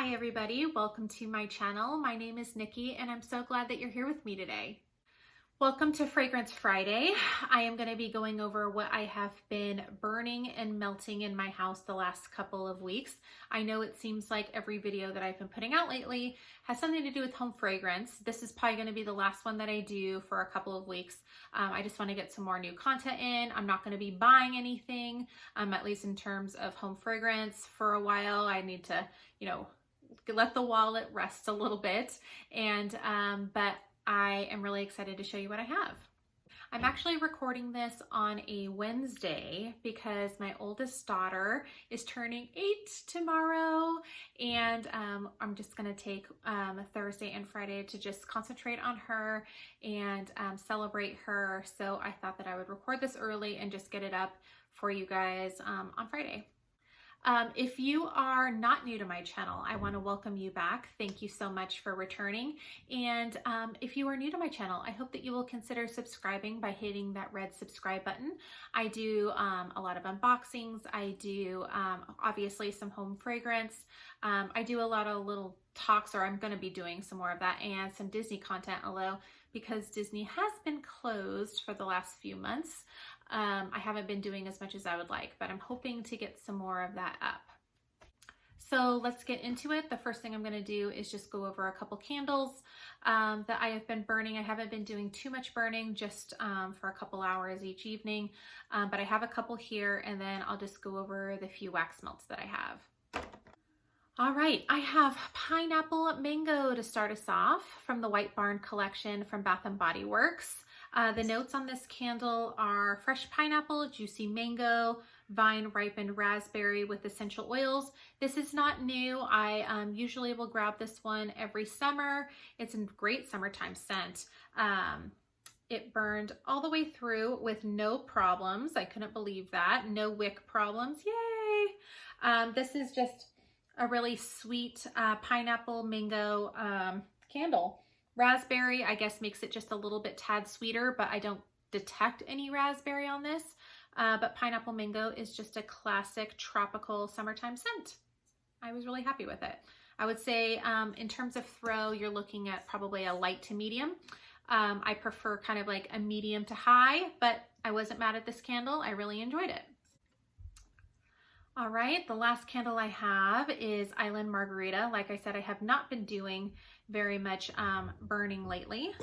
Hi everybody, welcome to my channel. My name is Nikki and I'm so glad that you're here with me today. Welcome to Fragrance Friday. I am going to be going over what I have been burning and melting in my house the last couple of weeks. I know it seems like every video that I've been putting out lately has something to do with home fragrance. This is probably going to be the last one that I do for a couple of weeks. I just want to get some more new content in. I'm not going to be buying anything, at least in terms of home fragrance for a while. I need to, let the wallet rest a little bit. But I am really excited to show you what I have. I'm actually recording this on a Wednesday because my oldest daughter is turning 8 tomorrow, and I'm just gonna take Thursday and Friday to just concentrate on her and celebrate her. So I thought that I would record this early and just get it up for you guys on Friday. If you are not new to my channel, I want to welcome you back. Thank you so much for returning. And if you are new to my channel, I hope that you will consider subscribing by hitting that red subscribe button. I do a lot of unboxings. I do obviously some home fragrance. I do a lot of little talks, or I'm going to be doing some more of that, and some Disney content, although because Disney has been closed for the last few months, I haven't been doing as much as I would like, but I'm hoping to get some more of that up. So let's get into it. The first thing I'm going to do is just go over a couple candles that I have been burning. I haven't been doing too much burning, just for a couple hours each evening, but I have a couple here, and then I'll just go over the few wax melts that I have. All right, I have Pineapple Mango to start us off from the White Barn collection from Bath & Body Works. The notes on this candle are fresh pineapple, juicy mango, vine ripened raspberry with essential oils. This is not new. I usually will grab this one every summer. It's a great summertime scent. It burned all the way through with no problems. I couldn't believe that. No wick problems. Yay! This is just a really sweet pineapple mango candle. Raspberry, I guess, makes it just a little bit tad sweeter, but I don't detect any raspberry on this. But pineapple mango is just a classic tropical summertime scent. I was really happy with it. I would say in terms of throw, you're looking at probably a light to medium. I prefer kind of like a medium to high, but I wasn't mad at this candle. I really enjoyed it. All right, the last candle I have is Island Margarita. Like I said, I have not been doing very much burning lately.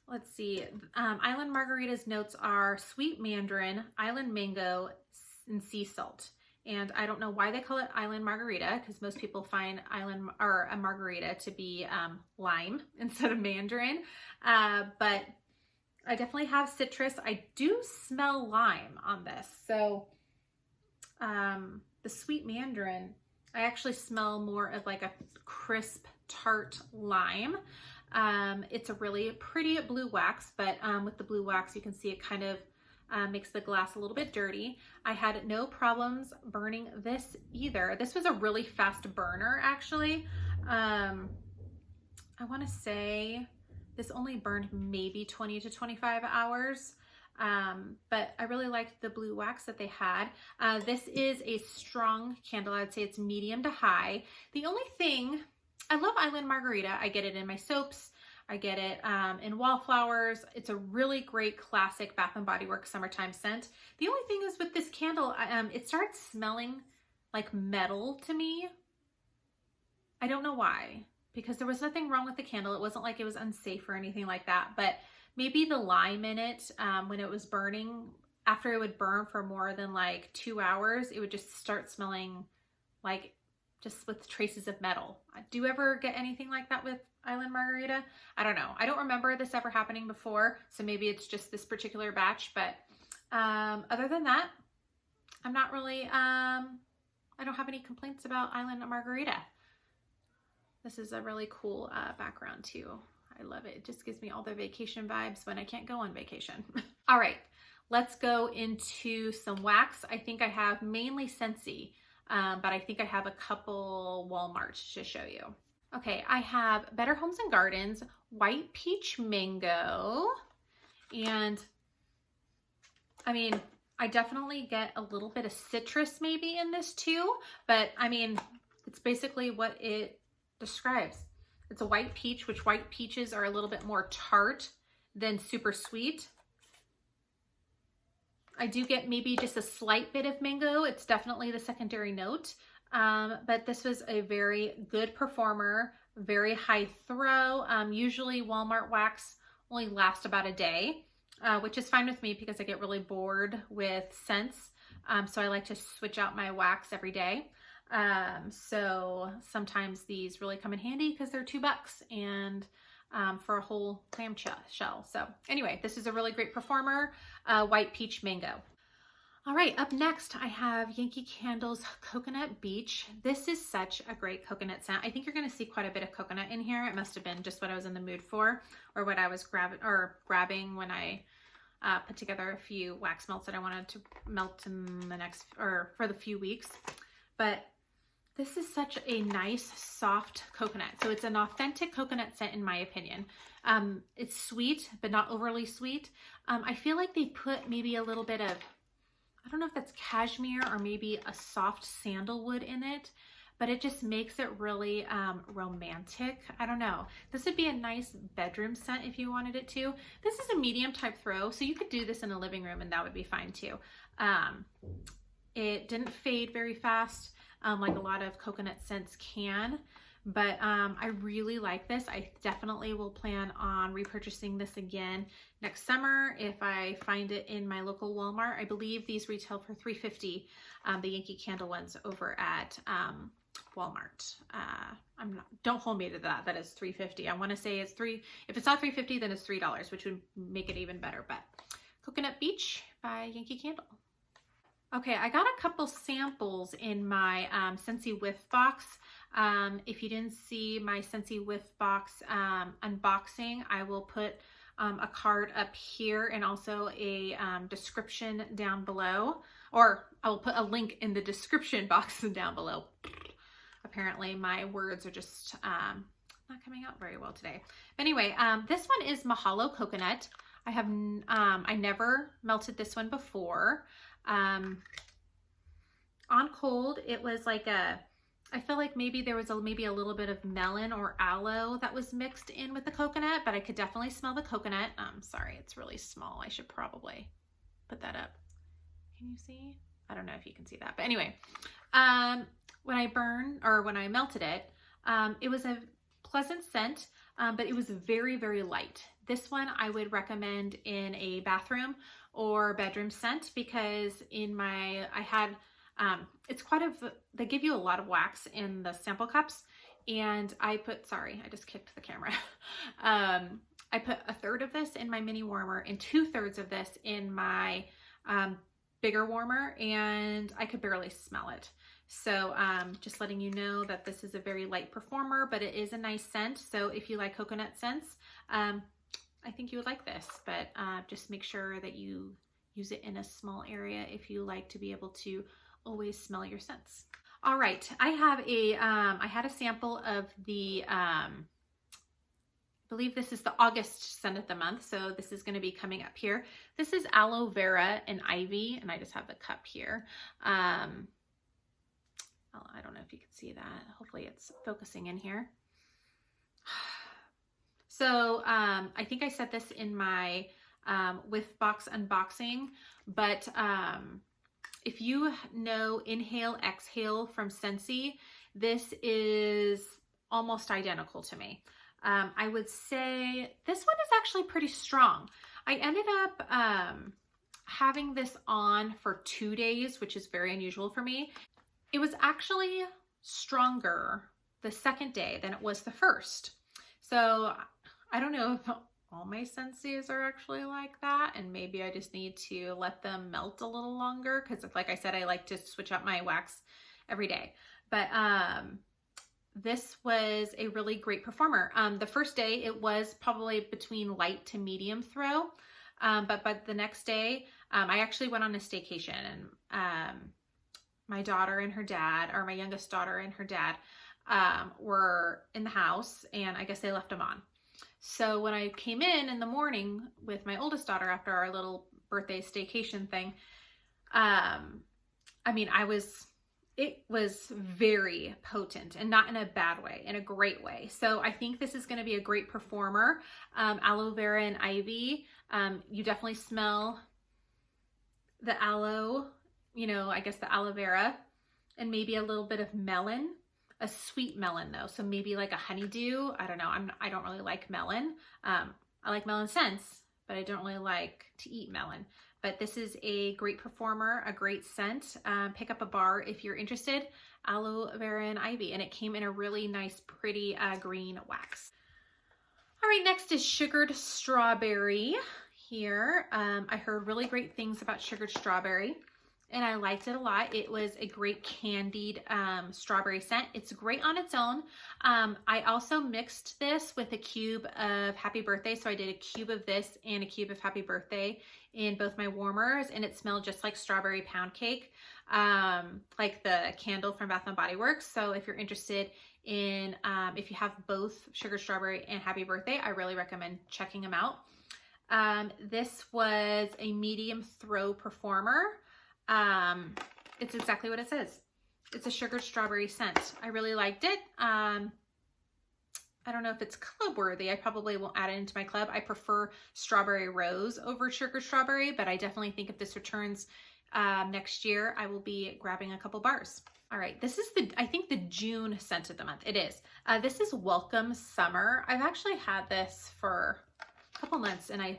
Let's see, Island Margarita's notes are sweet mandarin, island mango, and sea salt. And I don't know why they call it Island Margarita, because most people find island or a margarita to be lime instead of mandarin. But I definitely have citrus. I do smell lime on this. So the sweet mandarin, I actually smell more of like a crisp tart lime. It's a really pretty blue wax, but with the blue wax you can see it kind of makes the glass a little bit dirty. I had no problems burning this either. This was a really fast burner actually. I want to say this only burned maybe 20 to 25 hours. But I really liked the blue wax that they had. This is a strong candle. I'd say it's medium to high. The only thing, I love Island Margarita. I get it in my soaps. I get it in wallflowers. It's a really great classic Bath & Body Works summertime scent. The only thing is with this candle, it starts smelling like metal to me. I don't know why, because there was nothing wrong with the candle. It wasn't like it was unsafe or anything like that, but maybe the lime in it, when it was burning, after it would burn for more than like 2 hours, it would just start smelling like just with traces of metal. Do you ever get anything like that with Island Margarita? I don't know. I don't remember this ever happening before, so maybe it's just this particular batch, but other than that, I'm not really, I don't have any complaints about Island Margarita. This is a really cool background too. I love it. It just gives me all the vacation vibes when I can't go on vacation. All right, let's go into some wax. I think I have mainly Scentsy, but I think I have a couple Walmarts to show you. Okay, I have Better Homes and Gardens White Peach Mango. And I mean, I definitely get a little bit of citrus maybe in this too, but I mean, It's basically what it describes. It's a white peach, which white peaches are a little bit more tart than super sweet. I do get maybe just a slight bit of mango. It's definitely the secondary note. But this was a very good performer, very high throw. Usually Walmart wax only lasts about a day, which is fine with me because I get really bored with scents. So I like to switch out my wax every day. So sometimes these really come in handy because they're $2 and for a whole clam shell. So anyway, this is a really great performer, white peach mango. All right, up next, I have Yankee Candle's Coconut Beach. This is such a great coconut scent. I think you're gonna see quite a bit of coconut in here. It must've been just what I was in the mood for, or what I was grabbing when I put together a few wax melts that I wanted to melt in the next, or for the few weeks. But this is such a nice, soft coconut. So it's an authentic coconut scent in my opinion. It's sweet, but not overly sweet. I feel like they put maybe a little bit of, I don't know if that's cashmere or maybe a soft sandalwood in it, but it just makes it really romantic. I don't know. This would be a nice bedroom scent if you wanted it to. This is a medium type throw, so you could do this in a living room and that would be fine too. It didn't fade very fast like a lot of coconut scents can, but I really like this. I definitely will plan on repurchasing this again next summer if I find it in my local Walmart. I believe these retail for $3.50, the Yankee Candle ones over at Walmart. Don't hold me to that. That is $3.50. I want to say it's if it's not $3.50, then it's $3, which would make it even better. But Coconut Beach by Yankee Candle. Okay, I got a couple samples in my Scentsy Whiff box. If you didn't see my Scentsy Whiff box unboxing, I will put a card up here and also a description down below, or I will put a link in the description box down below. Apparently my words are just not coming out very well today. But anyway, this one is Mahalo Coconut. I never melted this one before. On cold, it was like I feel like maybe there was maybe a little bit of melon or aloe that was mixed in with the coconut, but I could definitely smell the coconut. Sorry, it's really small. I should probably put that up. Can you see? I don't know if you can see that, but anyway, when I melted it, it was a pleasant scent, but it was very, very light. This one I would recommend in a bathroom or bedroom scent because it's they give you a lot of wax in the sample cups, and I just kicked the camera. I put a third of this in my mini warmer and 2/3 of this in my bigger warmer, and I could barely smell it. So just letting you know that this is a very light performer, but it is a nice scent. So if you like coconut scents, I think you would like this, but just make sure that you use it in a small area if you like to be able to always smell your scents. All right, I had a sample of the, I believe this is the August scent of the month, so this is gonna be coming up here. This is Aloe Vera and Ivy, and I just have the cup here. I don't know if you can see that. Hopefully it's focusing in here. So I think I said this in my Whiff box unboxing, but if you know Inhale Exhale from Scentsy, this is almost identical to me. I would say this one is actually pretty strong. I ended up having this on for 2 days, which is very unusual for me. It was actually stronger the second day than it was the first. So I don't know if all my Scentsy's are actually like that, and maybe I just need to let them melt a little longer because, like I said, I like to switch up my wax every day. But this was a really great performer. The first day it was probably between light to medium throw, but the next day I actually went on a staycation, and my daughter and her dad, or my youngest daughter and her dad, were in the house, and I guess they left them on. So when I came in the morning with my oldest daughter after our little birthday staycation thing, I mean, I was it was very potent, and not in a bad way, in a great way. So I think this is going to be a great performer. Aloe vera and ivy. You definitely smell the aloe, you know, I guess the aloe vera, and maybe a little bit of melon, a sweet melon though. So maybe like a honeydew. I don't know. I don't really like melon. I like melon scents, but I don't really like to eat melon. But this is a great performer, a great scent. Pick up a bar if you're interested. Aloe vera and ivy, and it came in a really nice, pretty green wax. All right, next is sugared strawberry here. I heard really great things about sugared strawberry, and I liked it a lot. It was a great candied strawberry scent. It's great on its own. I also mixed this with a cube of Happy Birthday. So I did a cube of this and a cube of Happy Birthday in both my warmers, and it smelled just like strawberry pound cake, like the candle from Bath & Body Works. So if you're interested in, if you have both sugar strawberry and Happy Birthday, I really recommend checking them out. This was a medium throw performer. It's exactly what it says. It's a sugared strawberry scent. I really liked it. I don't know if it's club worthy. I probably won't add it into my club. I prefer strawberry rose over sugar strawberry, but I definitely think if this returns next year, I will be grabbing a couple bars. All right, this is I think the June scent of the month. It is. This is Welcome Summer. I've actually had this for a couple months, and I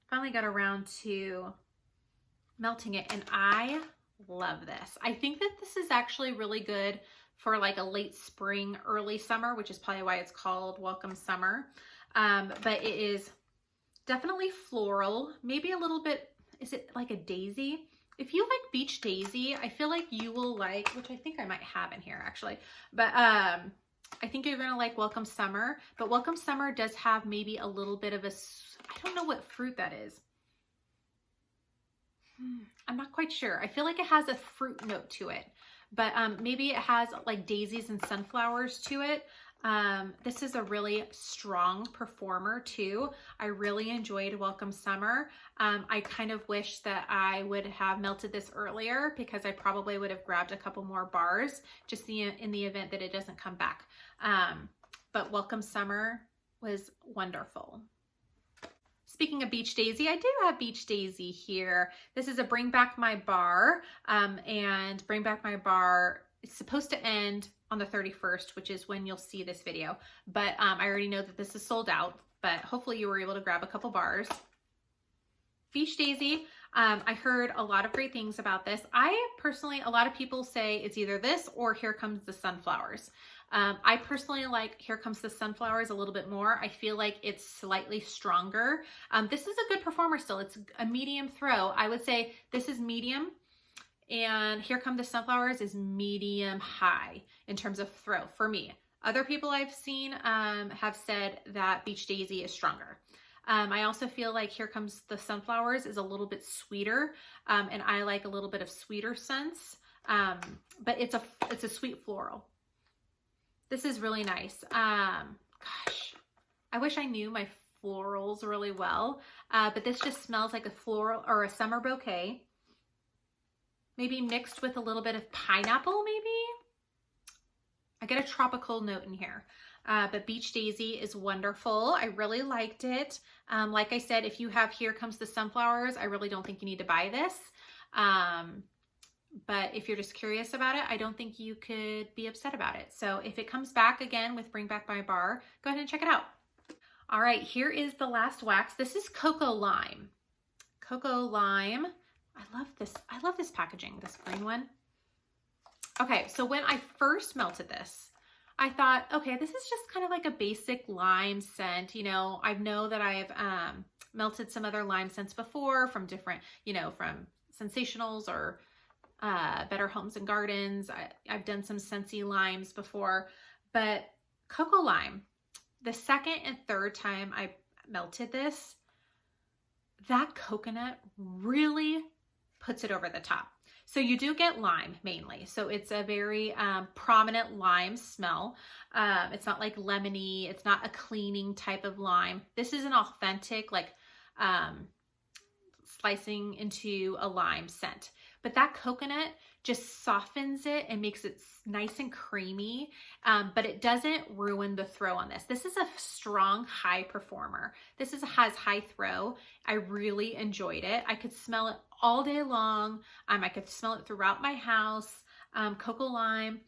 finally got around to melting it, and I love this. I think that this is actually really good for like a late spring, early summer, which is probably why it's called Welcome Summer. But it is definitely floral, maybe a little bit, is it like a daisy? If you like beach daisy, I feel like you will like, which I think I might have in here actually, but I think you're gonna like Welcome Summer. But Welcome Summer does have maybe a little bit of I don't know what fruit that is. I'm not quite sure. I feel like it has a fruit note to it, but maybe it has like daisies and sunflowers to it. This is a really strong performer too. I really enjoyed Welcome Summer. I kind of wish that I would have melted this earlier, because I probably would have grabbed a couple more bars just in the event that it doesn't come back. But Welcome Summer was wonderful. Speaking of Beach Daisy, I do have Beach Daisy here. This is a Bring Back My Bar, and Bring Back My Bar is supposed to end on the 31st, which is when you'll see this video. But I already know that this is sold out, but hopefully you were able to grab a couple bars. Beach Daisy, I heard a lot of great things about this. I personally, a lot of people say it's either this or Here Comes the Sunflowers. I personally like Here Comes the Sunflowers a little bit more. I feel like it's slightly stronger. This is a good performer still. It's a medium throw. I would say this is medium, and Here Come the Sunflowers is medium high in terms of throw for me. Other people I've seen have said that Beach Daisy is stronger. I also feel like Here Comes the Sunflowers is a little bit sweeter, and I like a little bit of sweeter scents, but it's a sweet floral. This is really nice. Gosh, I wish I knew my florals really well, but this just smells like a floral or a summer bouquet, maybe mixed with a little bit of pineapple, maybe. I get a tropical note in here. But Beach Daisy is wonderful. I really liked it. Like I said, if you have Here Comes the Sunflowers, I really don't think you need to buy this. But if you're just curious about it, I don't think you could be upset about it. So if it comes back again with Bring Back My Bar, go ahead and check it out. All right, here is the last wax. This is Cocoa Lime. Cocoa Lime. I love this. I love this packaging, this green one. Okay, so when I first melted this, I thought, okay, this is just kind of like a basic lime scent. You know, I know that I've melted some other lime scents before from different, you know, from Sensationals or Better Homes and Gardens. I've done some Scentsy limes before, but Cocoa Lime, the second and third time I melted this, that coconut really puts it over the top. So you do get lime mainly. So it's a very prominent lime smell. It's not like lemony. It's not a cleaning type of lime. This is an authentic, like slicing into a lime scent. But that coconut just softens it and makes it nice and creamy, but it doesn't ruin the throw on this. This is a strong, high performer. Has high throw. I really enjoyed it. I could smell it all day long. I could smell it throughout my house. Cocoa Lime.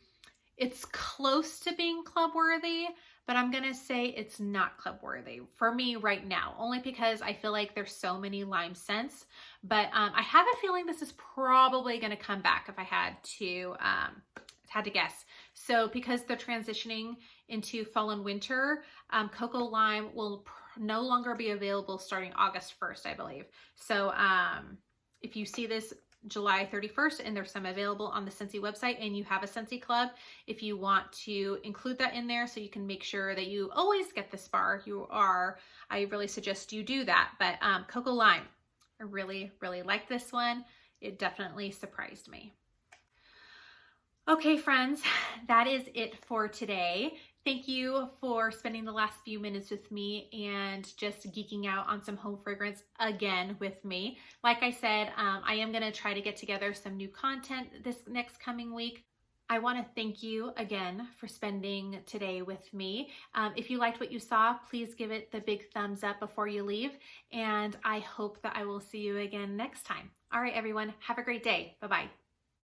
It's close to being club worthy, but I'm gonna say it's not club worthy for me right now, only because I feel like there's so many lime scents. But I have a feeling this is probably gonna come back if I had to guess. So because they're transitioning into fall and winter, Cocoa Lime will no longer be available starting August 1st, I believe. So if you see this July 31st and there's some available on the Scentsy website and you have a Scentsy club, if you want to include that in there so you can make sure that you always get this bar, I really suggest you do that. But Cocoa Lime, I really, really like this one. It definitely surprised me. Okay, friends, that is it for today. Thank you for spending the last few minutes with me and just geeking out on some home fragrance again with me. Like I said, I am going to try to get together some new content this next coming week. I want to thank you again for spending today with me. If you liked what you saw, please give it the big thumbs up before you leave. And I hope that I will see you again next time. All right, everyone, have a great day. Bye-bye.